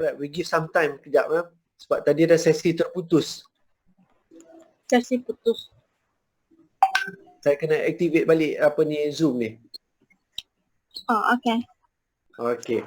Alright, we give some time kejap sebab tadi ada sesi terputus. Sesi putus. Saya kena activate balik apa ni Zoom ni. Oh, okay. Okay.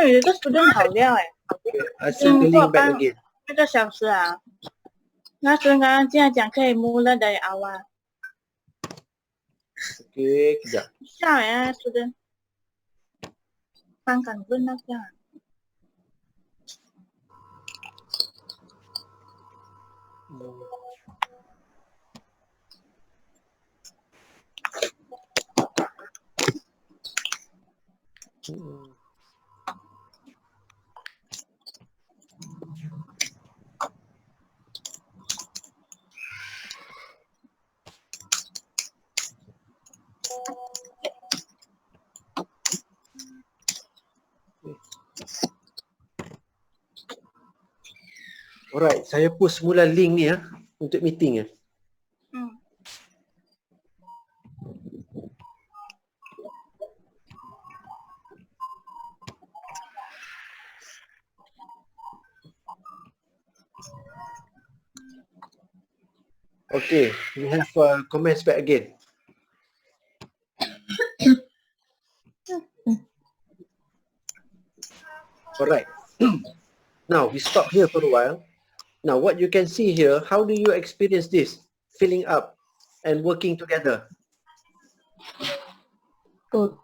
有个 student 好料哎， I send the link back again. 1个小时啊。那 student 刚刚竟然讲可以 mula dari awal。 Okay, kejap. 笑呀 student。刚刚问那个。Alright, saya post semula link ni untuk meeting ya. Okay, we have comments back again. Alright, now we stop here for a while. Now what you can see here, how do you experience this? Filling up and working together. Good.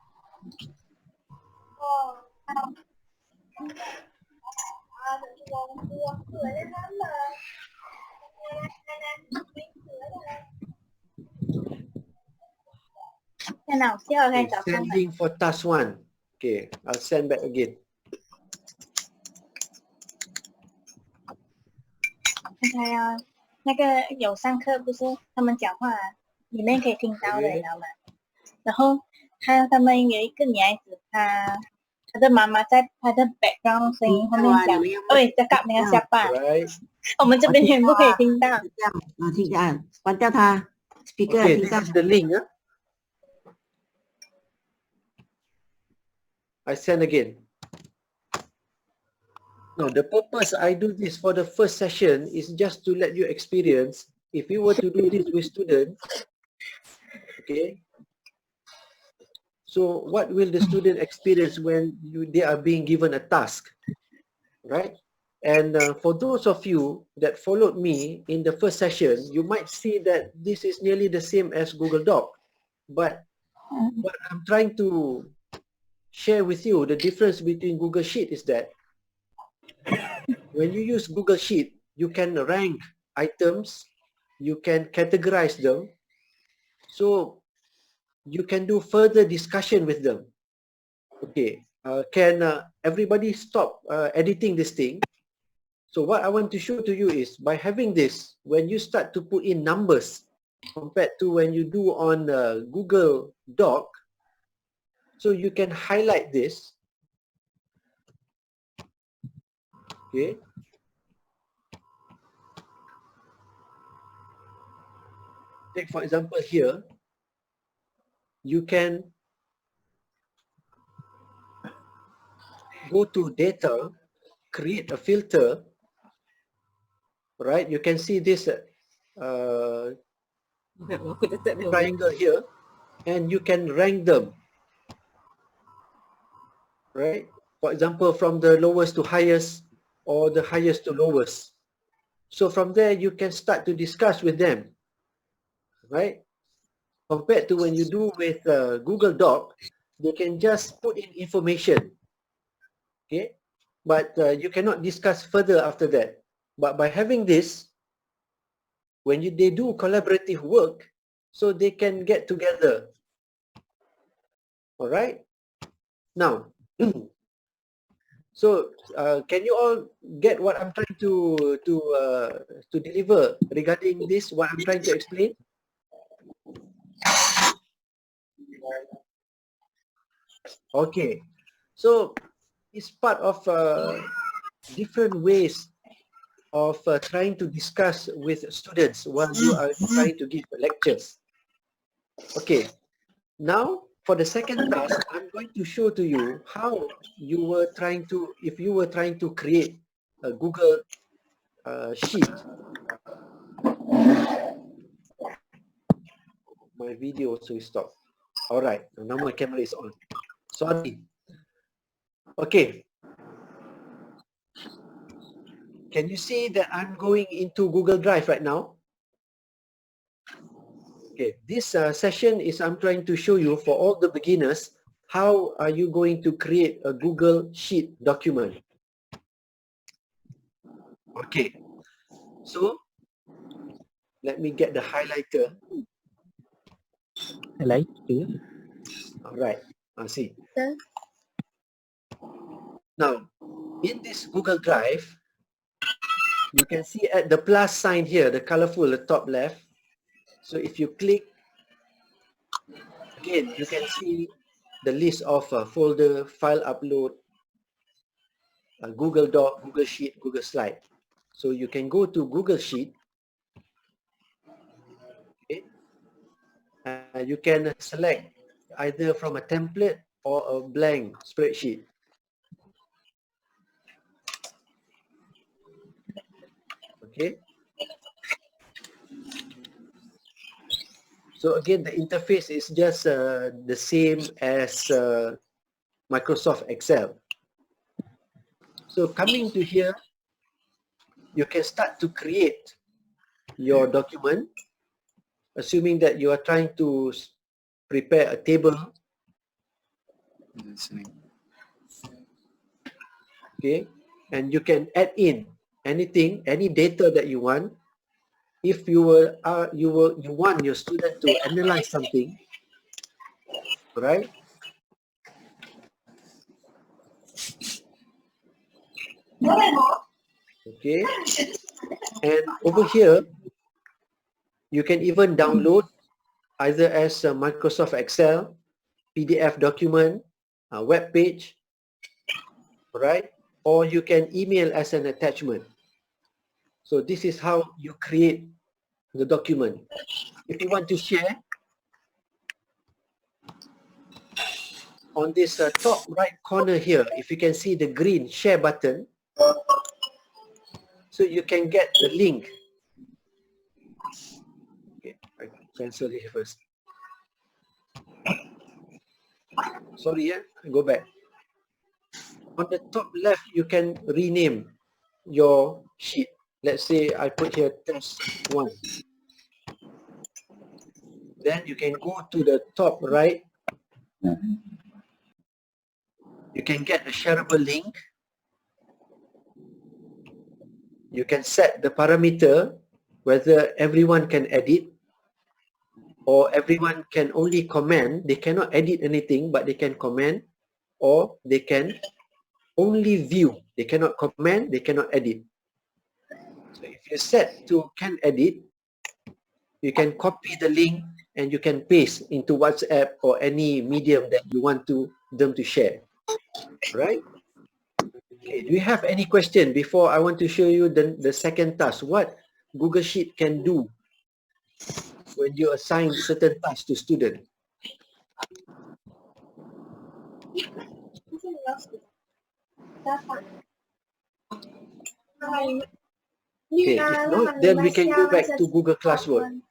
Okay, sending for task 1. Okay, I'll send back again. 看呀，那个有上课不是他们讲话里面可以听到的，你知道吗？然后他们有一个女孩子，她的妈妈在她的 background 声音后面讲，对，cakap dengan siapa？ 我们这边全部可以听到。听见，关掉它 speaker。 Okay, this is the link. I send again. No, the purpose I do this for the first session is just to let you experience. If you were to do this with students, okay. So what will the student experience when they are being given a task, right? And for those of you that followed me in the first session, you might see that this is nearly the same as Google Doc. But what I'm trying to share with you, the difference between Google Sheet is that when you use Google Sheet, you can rank items, you can categorize them, so you can do further discussion with them. Okay, can everybody stop editing this thing? So what I want to show to you is, by having this, when you start to put in numbers compared to when you do on Google Doc, so you can highlight this. Okay. Take for example here, you can go to data, create a filter, right? You can see this triangle here, and you can rank them, right? For example, from the lowest to highest, or the highest to lowest. So from there, you can start to discuss with them, right? Compared to when you do with Google Doc, they can just put in information, okay? But you cannot discuss further after that. But by having this, when they do collaborative work, so they can get together. All right? Now, So can you all get what I'm trying to deliver regarding this? What I'm trying to explain? Okay, so it's part of different ways of trying to discuss with students while you are trying to give lectures. Okay, now for the second task, I'm going to show to you how you were trying to, if you were trying to create a Google sheet. My video also is stopped. All right, now my camera is on. Sorry. Okay. Can you see that I'm going into Google Drive right now? Okay, this session is I'm trying to show you for all the beginners, how are you going to create a Google Sheet document? Okay, so let me get the highlighter. Highlighter. All right, I see. Now, in this Google Drive, you can see at the plus sign here, the colorful, the top left. So if you click, again, you can see the list of folder, file upload, Google Doc, Google Sheet, Google Slide. So you can go to Google Sheet. Okay. You can select either from a template or a blank spreadsheet. Okay. So again, the interface is just the same as Microsoft Excel. So coming to here, you can start to create your document, assuming that you are trying to prepare a table. Okay, and you can add in anything, any data that you want. If you want your student to analyze something, right? Okay, and over here, you can even download either as a Microsoft Excel, PDF document, a web page, right? Or you can email as an attachment. So this is how you create the document. If you want to share, on this top right corner here, if you can see the green share button, so you can get the link. Okay, I cancel it first. Sorry, yeah, go back. On the top left, you can rename your sheet. Let's say I put here test 1. Then you can go to the top right. You can get a shareable link. You can set the parameter whether everyone can edit or everyone can only comment. They cannot edit anything, but they can comment, or they can only view. They cannot comment, they cannot edit. So if you set to can edit, you can copy the link and you can paste into WhatsApp or any medium that you want them to share. Right? Okay, do you have any question before I want to show you the second task? What Google Sheet can do when you assign certain tasks to students? Okay, if not, then we can go back to Google Classroom.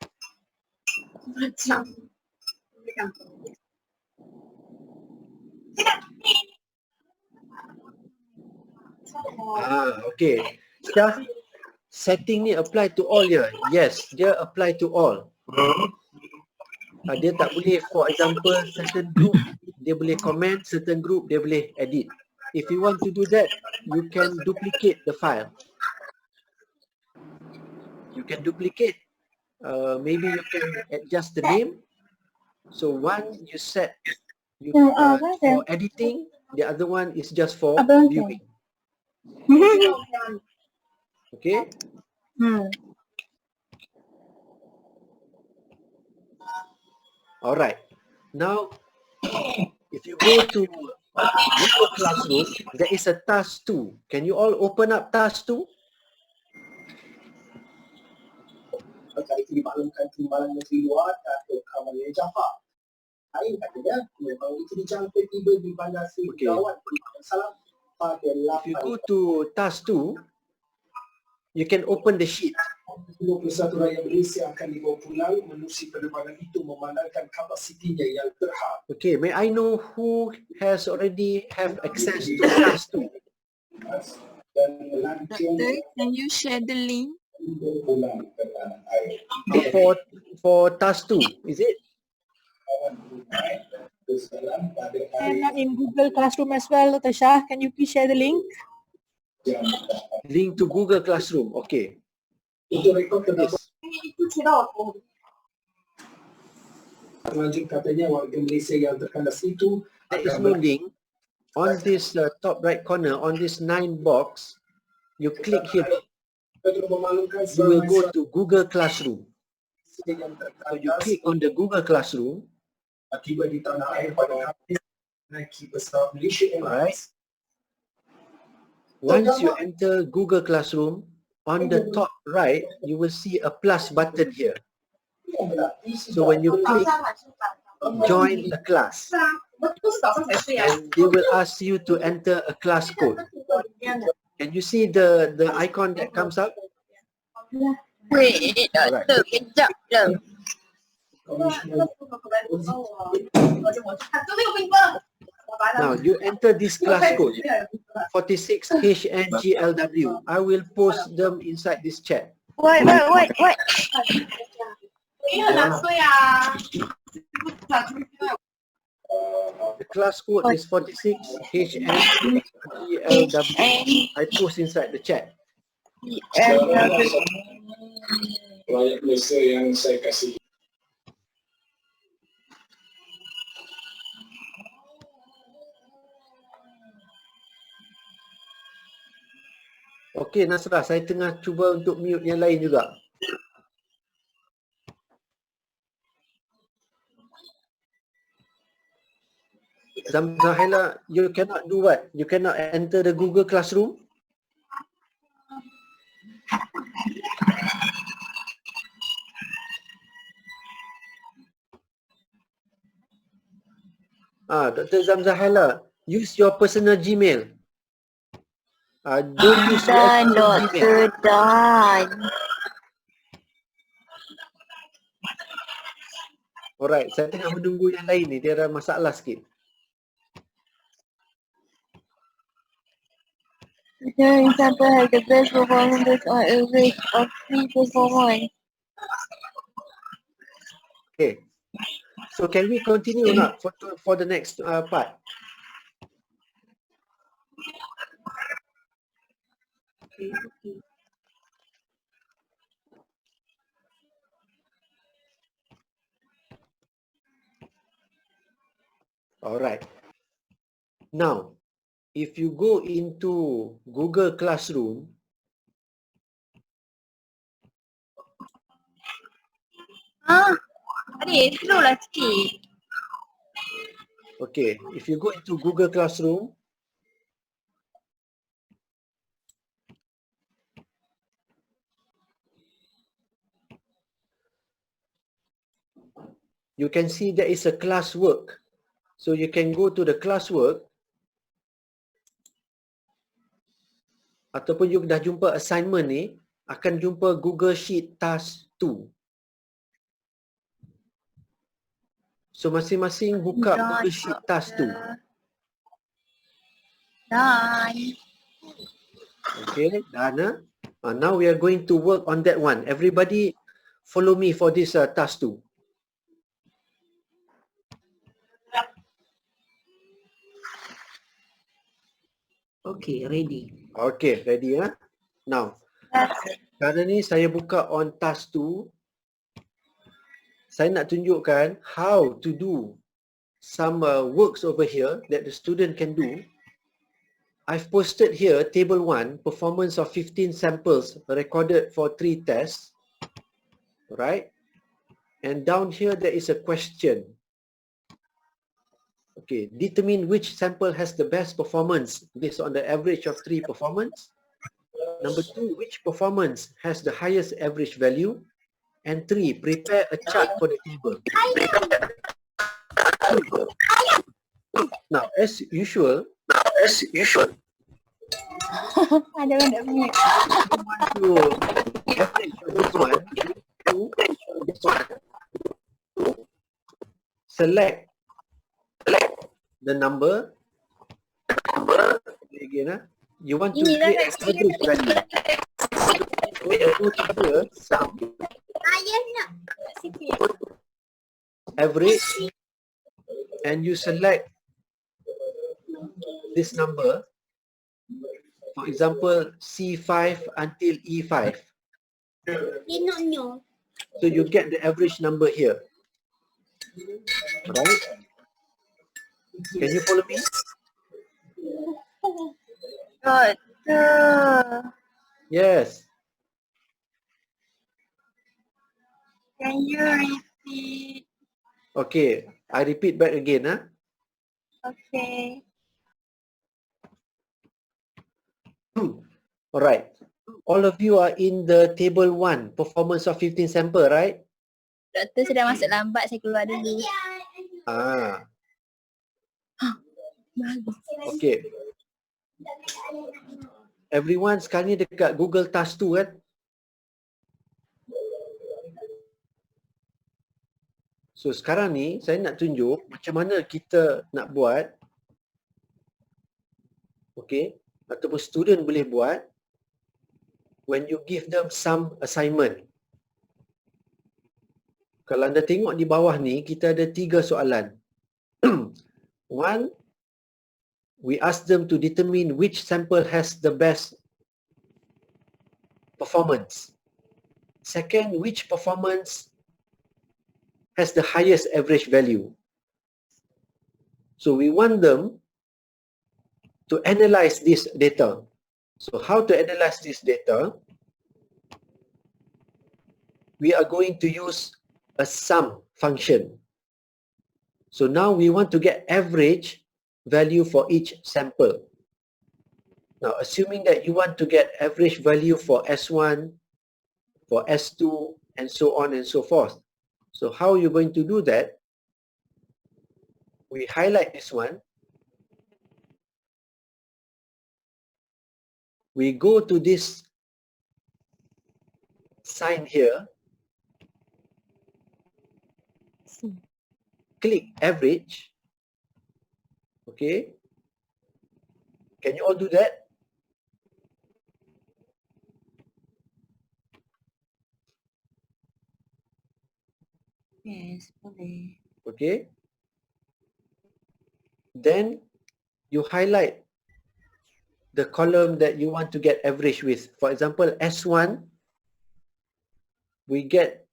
Okay. Shah, setting ni apply to all ya? Yes, dia apply to all. Dia tak boleh, for example, certain group dia boleh comment, certain group dia boleh edit. If you want to do that, you can duplicate the file. You can duplicate. Maybe you can adjust the name. So one you set for editing, the other one is just for viewing. Okay. All right. Now, if you go to Google Classroom, there is a task 2. Can you all open up task 2? Terkait dimaklumkan timbalan menteri luar Datuk Kamal Jaafar. Lain katanya, memang itu dijangka tiba di Bandar Seri Begawan Salam pada If you go to task 2, you can open the sheet. 21 rakyat Malaysia akan dibawa pulang menerusi penerbangan itu memandangkan kapasitinya yang terhad. Okay, may I know who has already have access to task 2? Dan melancong Doctor, can you share the link? pulang ke tanah air. For task 2, is it? Kesalam pada I'm hari not in Google Classroom as well, Dr. Shah. Can you please share the link? jam Link to Google Classroom. Okay. untuk rekod terdapat Yes. penganjung katanya warga Malaysia yang terkandas itu There is no link. On this top right corner, on this 9 box, you click here. Untuk memaklumkan You will go to Google Classroom. yang So you terkandas click on the Google Classroom. tiba di tanah air pada Khamis naiki pesawat Malaysia Airlines. Once you enter Google Classroom, on the top right, you will see a plus button here. So when you click join the class, and they will ask you to enter a class code. Can you see the icon that comes up? Wait, doctor, kejap je. Now you enter this class code 46HNGLW. I will post them inside this chat. Wait. The class code is 46HNGLW. I post inside the chat. Rakyat Malaysia yang saya kasih. Okey Nasrah, saya tengah cuba untuk mute yang lain juga. Zahila, you cannot do what? You cannot enter the Google Classroom? Dr. Zamzahila, use your personal Gmail. Don't use your external Gmail. Done. Alright, saya tengah menunggu yang lain ni. Dia ada masalah sikit. The example has the best performance based on a rate of 3 performance. Okay. So can we continue or not for the next part? Alright. Now, if you go into Google Classroom, Adik, slow lah sikit. okay, if you go into Google Classroom, you can see there is a classwork. So you can go to the classwork, ataupun you dah jumpa assignment ni, akan jumpa Google Sheet Task 2. So masing-masing buka Google Sheet Task 2. Done. Okay, done. Now we are going to work on that one. Everybody follow me for this task 2. Okay, ready. Okay, ready ya? Now, sekarang ni saya buka on task 2. Saya nak tunjukkan how to do some works over here that the student can do. I've posted here table 1, performance of 15 samples recorded for 3 tests, right? And down here there is a question. Okay, determine which sample has the best performance based on the average of 3 performance. Number 2, which performance has the highest average value? And 3, prepare a chart for the table. Now, as usual, Ada orang tak mute. to average of this one, select the number. Again, you want to create an average value. So you go to here, sum, average, and you select this number. For example, C5 until E5. So you get the average number here. Right? Can you follow me? Doctor, Yes. can you repeat? Okay. I repeat back again. Okay. Alright. All of you are in the table 1, performance of 15 sample, right? Doktor sudah masuk lambat, saya keluar dulu. Ah. Okay. Everyone sekarang ni dekat Google Task tu kan? So sekarang ni saya nak tunjuk macam mana kita nak buat. Okay. Ataupun student boleh buat when you give them some assignment. Kalau anda tengok di bawah ni, kita ada 3 soalan. 1, we ask them to determine which sample has the best performance. Second, which performance has the highest average value. So we want them to analyze this data. So how to analyze this data? We are going to use a sum function. So now we want to get average value for each sample. Now, assuming that you want to get average value for S1, for S2, and so on and so forth. So how are you going to do that? We highlight this one. We go to this sign here. Click average. Okay. Can you all do that? Yes, boleh. Okay. Then you highlight the column that you want to get average with. For example, S1, we get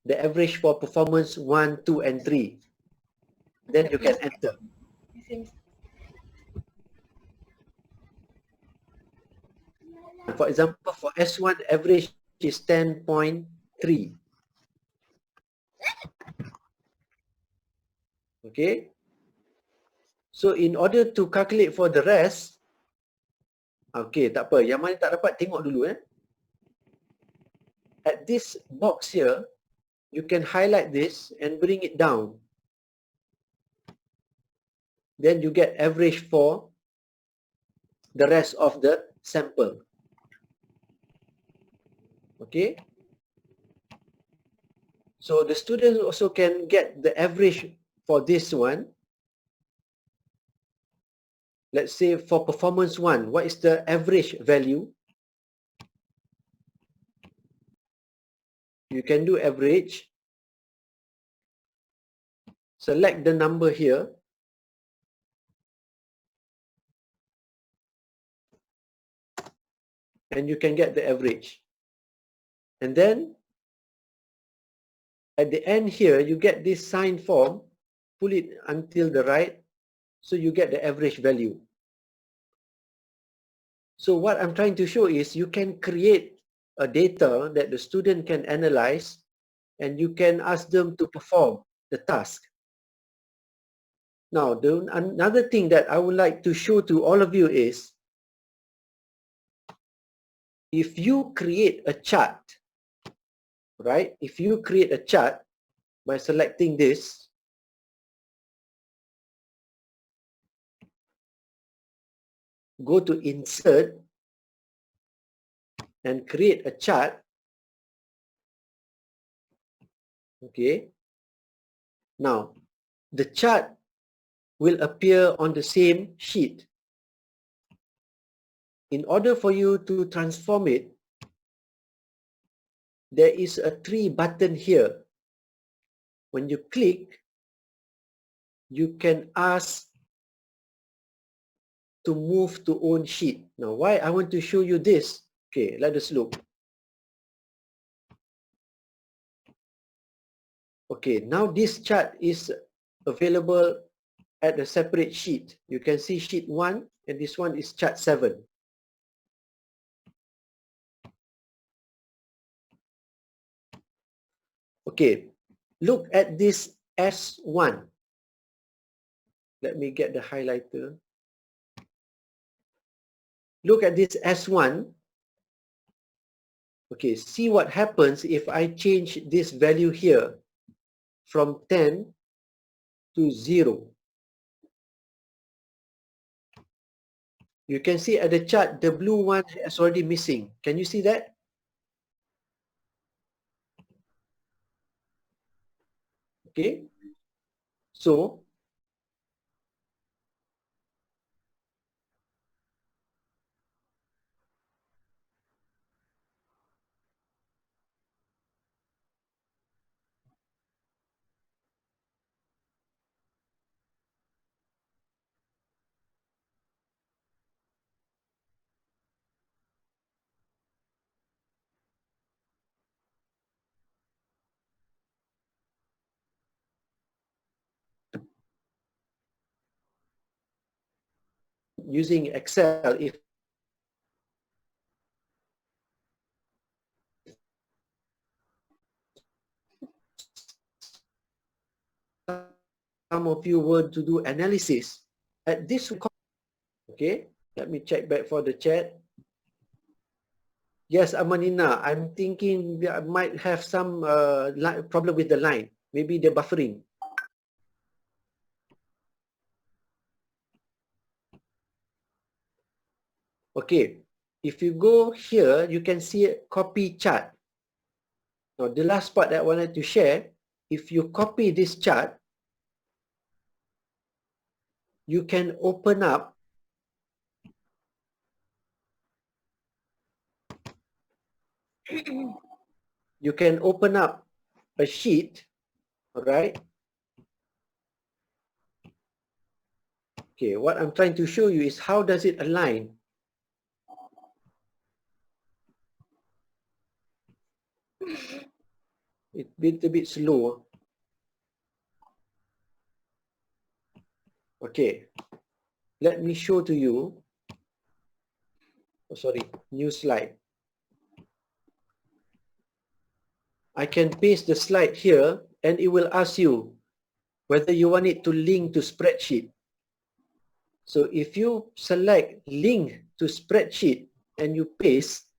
the average for performance 1, 2, and 3. Then you can enter. For example, for S1, average is 10.3. Okay. So in order to calculate for the rest, okay, tak apa. Yang mana tak dapat, tengok dulu. At this box here, you can highlight this and bring it down. Then you get average for the rest of the sample. Okay. So the students also can get the average for this one. Let's say for performance 1, what is the average value? You can do average. Select the number here. And you can get the average. And then at the end here, you get this sign form, pull it until the right, so you get the average value. So what I'm trying to show is you can create a data that the student can analyze, and you can ask them to perform the task. Now, another thing that I would like to show to all of you is, if you create a chart, right? If you create a chart by selecting this, go to insert and create a chart. Okay. Now, the chart will appear on the same sheet. In order for you to transform it, there is a 3 button here. When you click, you can ask to move to own sheet. Now, why I want to show you this? Okay, let us look. Okay, now this chart is available at a separate sheet. You can see sheet 1, and this one is chart 7. Okay, look at this S1. Let me get the highlighter. Look at this S1. Okay, see what happens if I change this value here from 10 to 0. You can see at the chart, the blue one is already missing. Can you see that? Okay. So, using Excel, if some of you were to do analysis at this, okay, let me check back for the chat. Yes, Amanina, I'm thinking I might have some problem with the line. Maybe the buffering. Okay, if you go here, you can see a copy chart. Now, the last part that I wanted to share, if you copy this chart, you can open up a sheet, all right? Okay, what I'm trying to show you is how does it align. It's a little bit slow. Okay, let me show to you. Oh, sorry, new slide. I can paste the slide here and it will ask you whether you want it to link to spreadsheet. So if you select link to spreadsheet and you paste,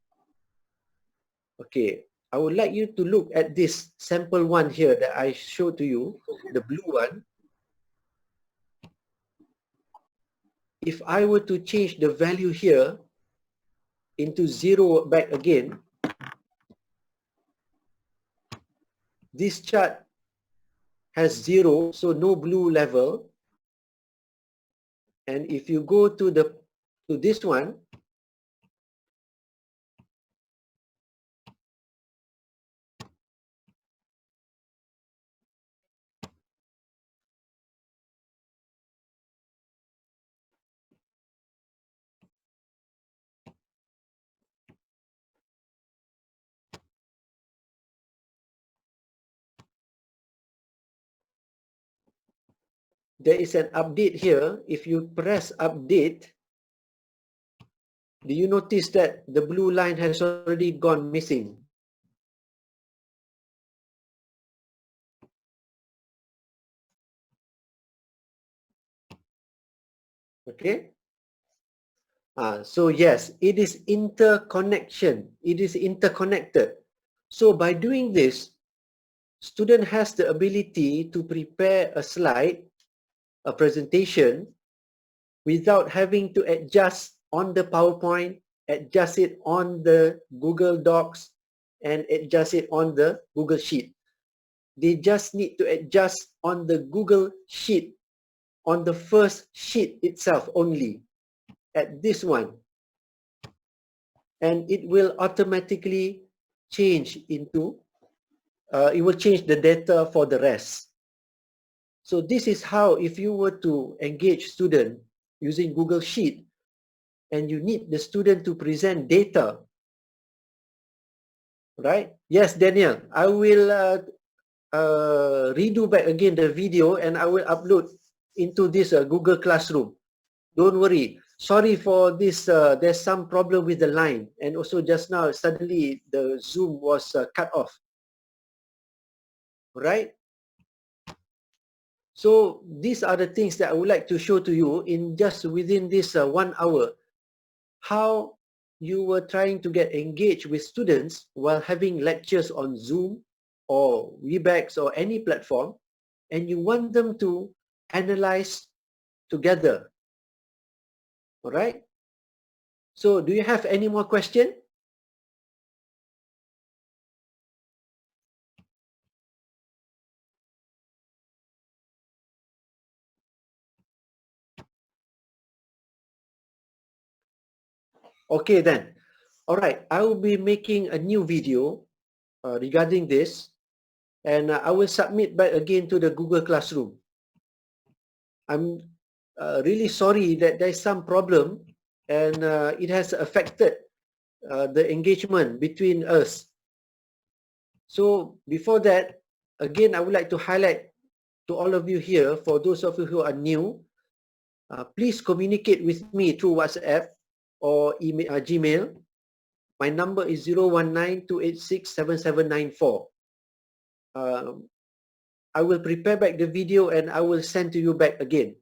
okay, I would like you to look at this sample one here that I showed to you, the blue one. If I were to change the value here into 0 back again, this chart has 0, so no blue level. And if you go to this one, there is an update here. If you press update, Do you notice that the blue line has already gone missing? Okay. So yes, it is interconnection. It is interconnected. So by doing this, student has the ability to prepare a slide, a presentation, without having to adjust on the PowerPoint, adjust it on the Google Docs, and adjust it on the Google Sheet. They just need to adjust on the Google Sheet, on the first sheet itself only, at this one. And it will automatically change into, it will change the data for the rest. So this is how, if you were to engage student using Google Sheet, and you need the student to present data, right? Yes, Daniel, I will redo back again the video and I will upload into this Google Classroom. Don't worry. Sorry for this, there's some problem with the line, and also just now suddenly the Zoom was cut off. Right? So these are the things that I would like to show to you in just within this 1 hour, how you were trying to get engaged with students while having lectures on Zoom or Webex or any platform, and you want them to analyze together. All right? So do you have any more question? Okay then. All right, I will be making a new video regarding this, and I will submit back again to the Google Classroom. I'm really sorry that there's some problem, and it has affected the engagement between us. So before that, again, I would like to highlight to all of you here, for those of you who are new, please communicate with me through WhatsApp or email, Gmail. My number is 019-286-7794. I will prepare back the video and I will send to you back again.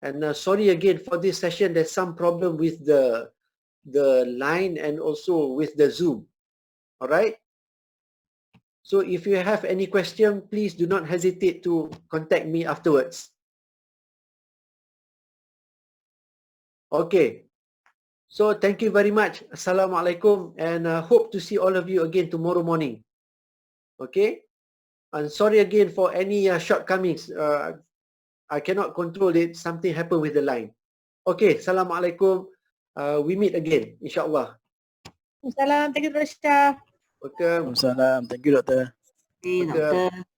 And sorry again for this session, there's some problem with the line and also with the Zoom. All right? So if you have any question, please do not hesitate to contact me afterwards. Okay. So thank you very much. Assalamualaikum, and hope to see all of you again tomorrow morning. Okay? And sorry again for any shortcomings. I cannot control it. Something happened with the line. Okay. Assalamualaikum. We meet again, insyaAllah. Salam, thank you, Dr. Shah. Welcome. Waalaikumsalam. Thank you, Doktor. Okay, Doktor. doktor.